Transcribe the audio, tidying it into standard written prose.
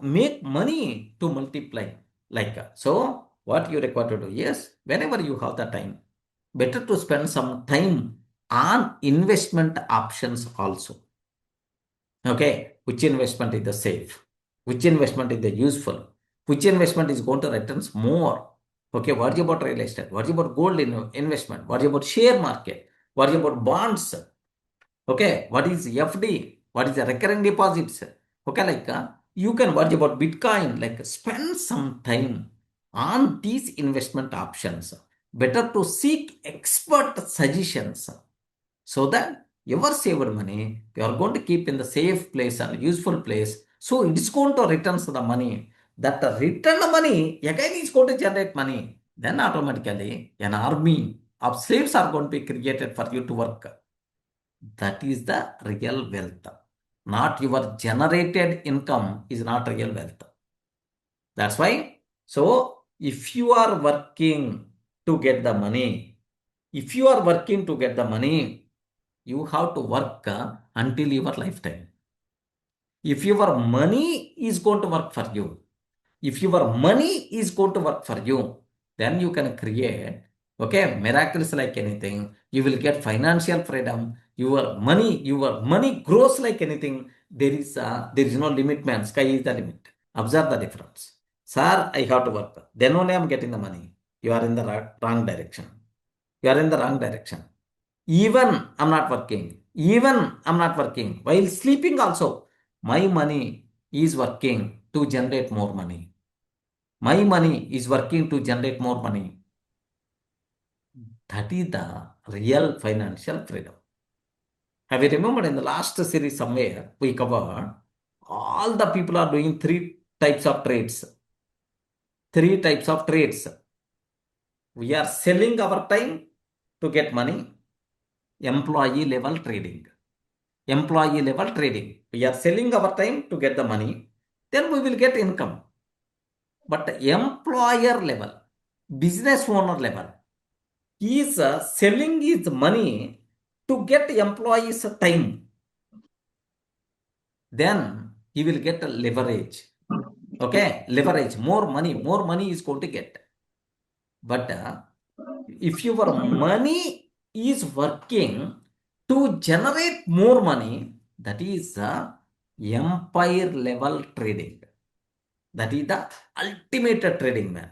make money to multiply. So what you require to do is, whenever you have the time, better to spend some time on investment options also. Okay, which investment is the safe? Which investment is the useful? Which investment is going to returns more? Okay, what about real estate? What about gold investment? What about share market? What about bonds? Okay, what is FD? What is the recurring deposits? Okay, you can worry about Bitcoin, spend some time on these investment options. Better to seek expert suggestions so that your saved money you are going to keep in the safe place and useful place. So it's going to return the money. That return money again is going to generate money. Then automatically an army of slaves are going to be created for you to work. That is the real wealth. Not your generated income is not real wealth. That's why. So if you are working to get the money, you have to work until your lifetime. If your money is going to work for you, then you can create, okay, miracles like anything. You will get financial freedom. Your money grows like anything. There is no limit, man. Sky is the limit. Observe the difference. Sir, I have to work. Then only I'm getting the money. You are in the wrong direction. You are in the wrong direction. Even I'm not working. While sleeping also, my money is working to generate more money. My money is working to generate more money. That is the real financial freedom. Have you remembered in the last series somewhere we covered all the people are doing three types of trades. We are selling our time to get money. Employee level trading. We are selling our time to get the money. Then we will get income. But employer level, business owner level, he is selling his money to get employees time. Then he will get a leverage. Okay, leverage, more money is going to get. But if your money is working to generate more money, that is empire level trading. That is the ultimate trading, man.